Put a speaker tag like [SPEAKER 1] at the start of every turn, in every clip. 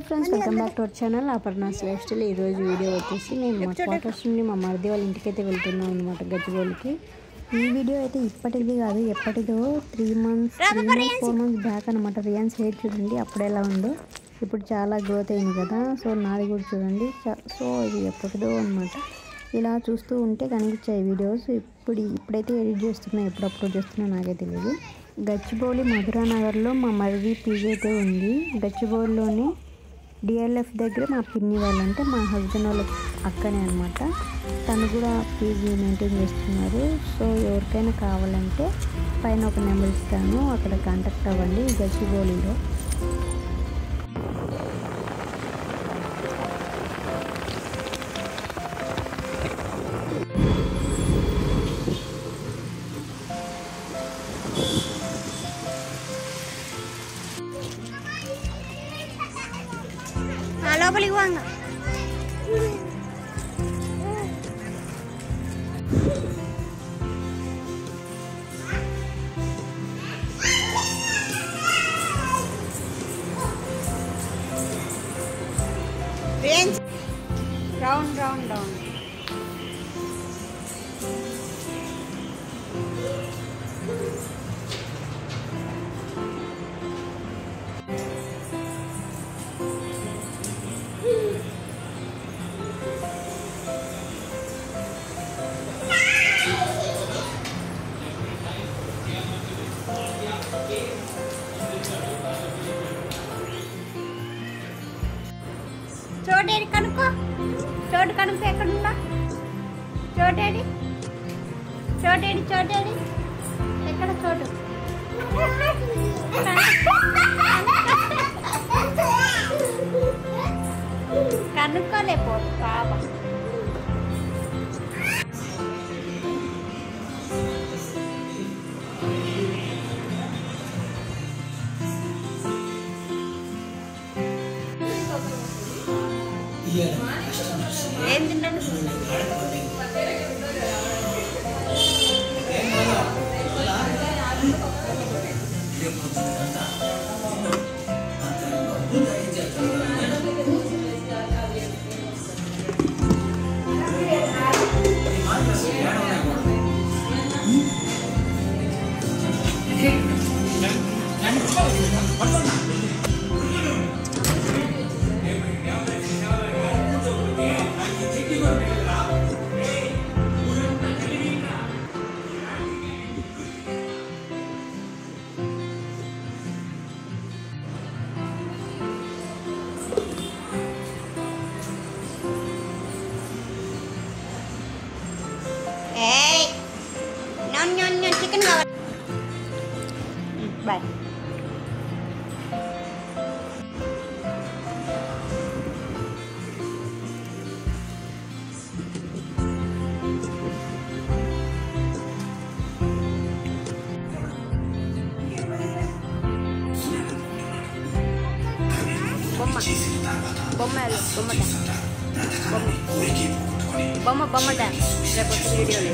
[SPEAKER 1] Friends, welcome back to our channel Aparna's life style. ఈరోజు video వచ్చేసి నేను మా క్వార్టర్స్ నుండి మా మరిది వాళ్ళ ఇంటికి అయితే వెళ్తున్నాను అనమాట, గచ్చిబౌలికి. ఈ వీడియో అయితే ఇప్పటిది కాదు, ఎప్పటిదో 4 months బ్యాక్ అనమాట. రియాన్స్ హెయిర్ చూడండి అప్పుడు ఎలా ఉందో, ఇప్పుడు చాలా గ్రోత్ అయింది కదా. సో నాది కూడా చూడండి. సో ఇది ఎప్పటిదో అనమాట. ఇలా చూస్తూ ఉంటే కనిపించాయి వీడియోస్. ఇప్పుడైతే ఎడిట్ చేస్తున్నా, ఎప్పుడు అప్లోడ్ చేస్తున్నా నాకే తెలియదు. గచ్చిబౌలి మధురా నగర్లో మా మరిది పీజీ అయితే ఉంది. గచ్చిబౌలిలోని డిఎల్ఎఫ్ దగ్గర మా పిన్ని వాళ్ళు, అంటే మా హస్బెండ్ వాళ్ళ అక్కనే అనమాట. తను కూడా పీజీ మెయింటైన్ చేస్తున్నారు. సో ఎవరికైనా కావాలంటే పైన ఒక నెంబర్ ఇస్తాను, అక్కడ కాంటాక్ట్ అవ్వండి. గచ్చిబౌలిలో
[SPEAKER 2] లోపలికి వాంగ రౌండ్ రౌండ్ రౌండ్ చోటేడి కనుక్కో, చోటు కనుక్కో, ఎక్కడుందా చోటేడి, చోటేడి, చోటేడి, ఎక్కడ చోటు? కనుక్కోలేపో బాబా. ఏం తిన్నాను? చికెన్ కావాలి. బాయ్. బొమ్మ డాన్స్ రేపు వీడియోలో.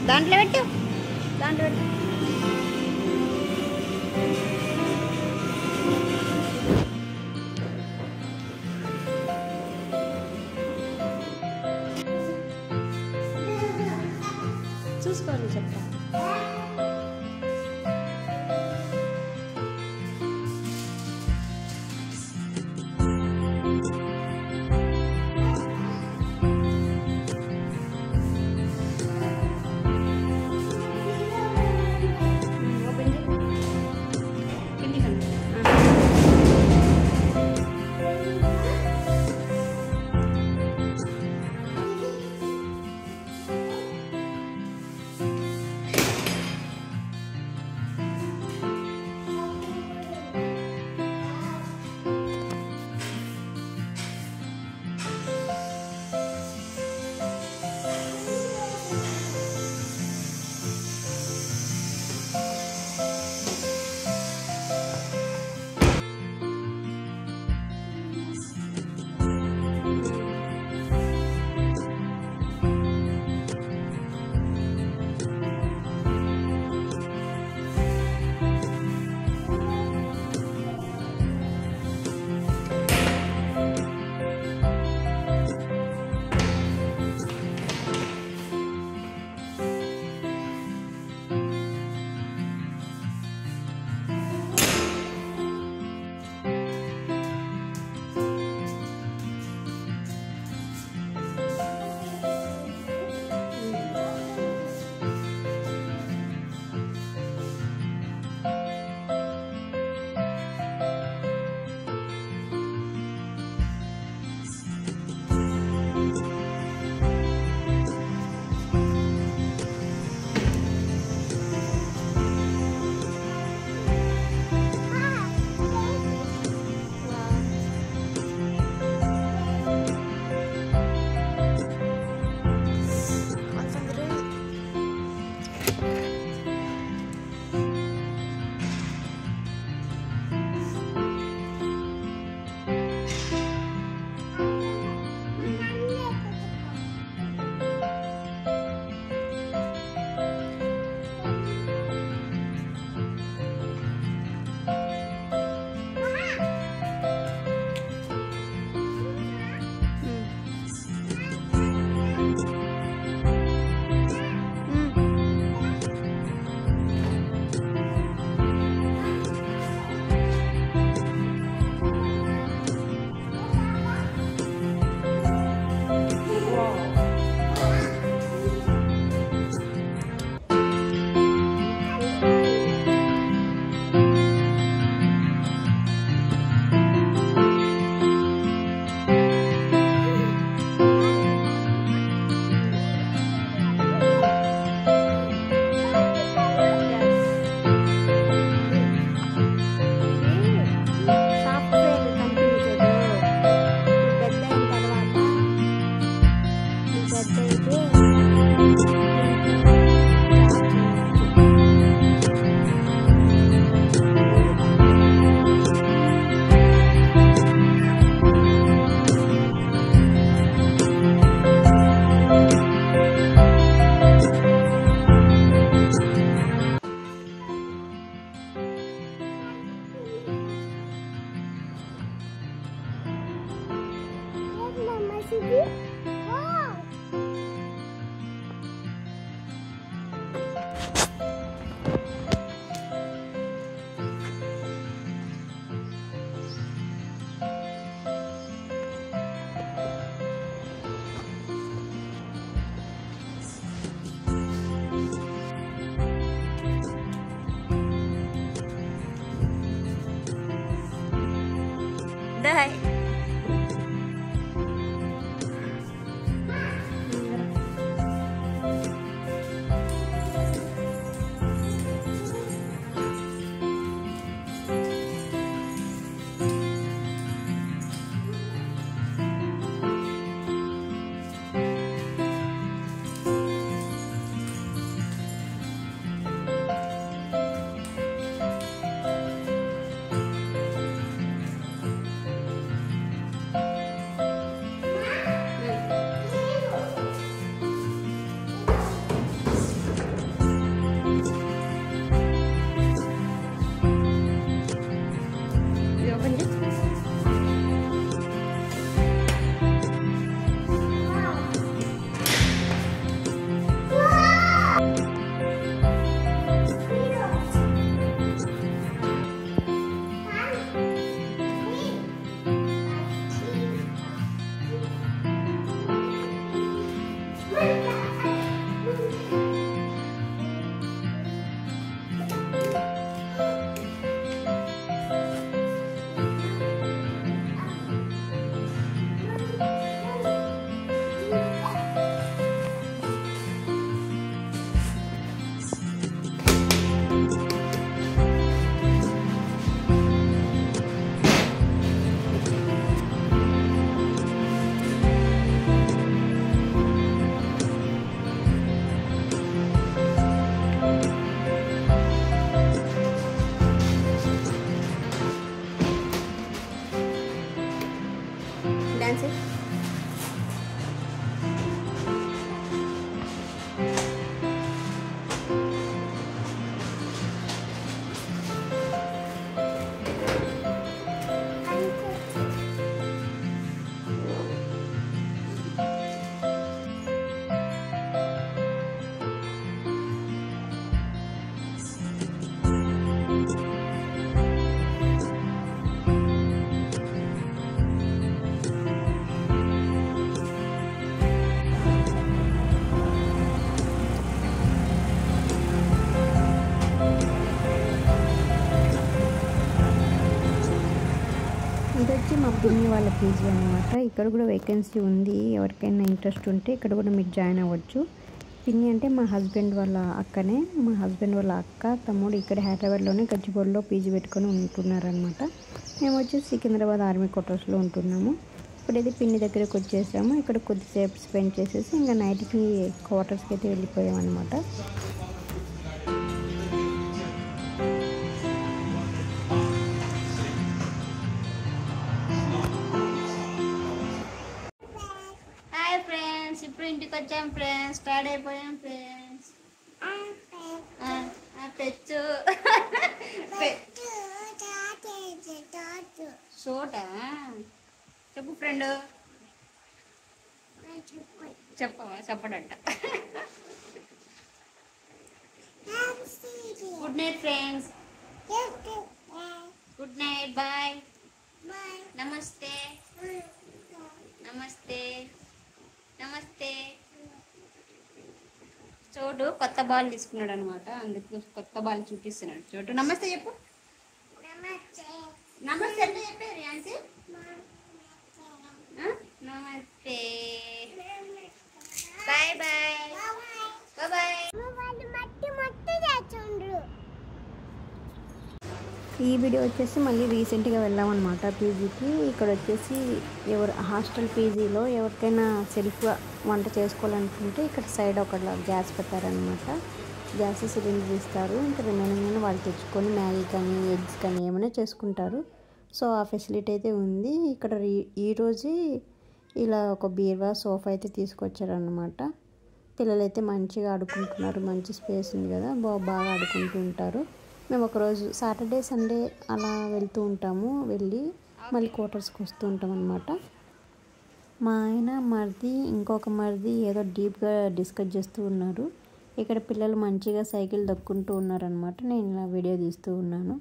[SPEAKER 2] దాంట్లో పెట్టు, దాంట్లో పెట్టు. చూసుకోండి చెప్తా. Dah. Dance.
[SPEAKER 1] ఇది వచ్చి మా పిన్ని వాళ్ళ పీజీ అనమాట. ఇక్కడ కూడా వేకెన్సీ ఉంది, ఎవరికైనా ఇంట్రెస్ట్ ఉంటే ఇక్కడ కూడా మీరు జాయిన్ అవ్వచ్చు. పిన్ని అంటే మా హస్బెండ్ వాళ్ళ అక్కనే. మా హస్బెండ్ వాళ్ళ అక్క తమ్ముడు ఇక్కడ హైదరాబాద్లోనే గచ్చిబౌలిలో పీజీ పెట్టుకొని ఉంటున్నారనమాట. మేము వచ్చి సికింద్రాబాద్ ఆర్మీ క్వార్టర్స్లో ఉంటున్నాము. ఇప్పుడైతే పిన్ని దగ్గరికి వచ్చేసాము. ఇక్కడ కొద్దిసేపు స్పెండ్ చేసేసి ఇంకా నైట్కి క్వార్టర్స్కి అయితే వెళ్ళిపోయాం అనమాట.
[SPEAKER 2] ఇప్పుడు ఇంటికి వచ్చాం ఫ్రెండ్స్, స్టార్ట్ అయిపోయాం ఫ్రెండ్స్. పెచ్చు చోట చెప్పు ఫ్రెండ్, చెప్పడంట. Good night friends, good night, bye, నమస్తే, నమస్తే, నమస్తే. చోటు కొత్త బాల్ తీసుకున్నాడు అనమాట, అందుకు కొత్త బాల్ చూపిస్తున్నాడు. చోటు నమస్తే చెప్పు. నమస్తే అంటే చెప్పారు రియాన్సీ. నమస్తే, బాయ్ బాయ్, బాయ్.
[SPEAKER 1] ఈ వీడియో వచ్చేసి మళ్ళీ రీసెంట్గా వెళ్ళామన్నమాట పీజీకి. ఇక్కడ వచ్చేసి హాస్టల్ పీజీలో ఎవరికైనా సెల్ఫ్గా వంట చేసుకోవాలనుకుంటే ఇక్కడ సైడ్ ఒక గ్యాస్ పెట్టారనమాట. గ్యాస్ సిలిండర్ ఇస్తారు. ఇంకా రిమైనింగ్ వాళ్ళు తెచ్చుకొని మ్యాగీ కానీ ఎగ్స్ కానీ ఏమైనా చేసుకుంటారు. సో ఆ ఫెసిలిటీ అయితే ఉంది ఇక్కడ. ఈరోజు ఇలా ఒక బీరువా సోఫా అయితే తీసుకొచ్చారనమాట. పిల్లలైతే మంచిగా ఆడుకుంటున్నారు, మంచి స్పేస్ ఉంది కదా, బాగా ఆడుకుంటూ ఉంటారు. మేము ఒకరోజు సాటర్డే సండే అలా వెళ్తూ ఉంటాము, వెళ్ళి మళ్ళీ క్వార్టర్స్కి వస్తూ ఉంటాం అన్నమాట. మా ఆయన మరిది ఇంకొక మరిది ఏదో డీప్గా డిస్కస్ చేస్తూ ఉన్నారు. ఇక్కడ పిల్లలు మంచిగా సైకిల్ దక్కుంటూ ఉన్నారనమాట. నేను ఇలా వీడియో తీస్తూ ఉన్నాను.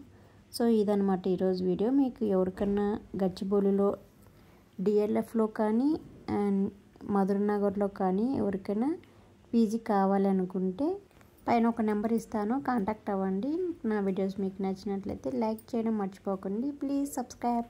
[SPEAKER 1] సో ఇదనమాట ఈరోజు వీడియో. మీకు ఎవరికన్నా గచ్చిబౌలిలో డిఎల్ఎఫ్లో కానీ అండ్ మధురనగర్లో కానీ ఎవరికైనా పీజీ కావాలి అనుకుంటే పైన ఒక నెంబర్ ఇస్తాను, కాంటాక్ట్ అవ్వండి. నా వీడియోస్ మీకు నచ్చినట్లయితే లైక్ చేయడం మర్చిపోకండి. Please subscribe.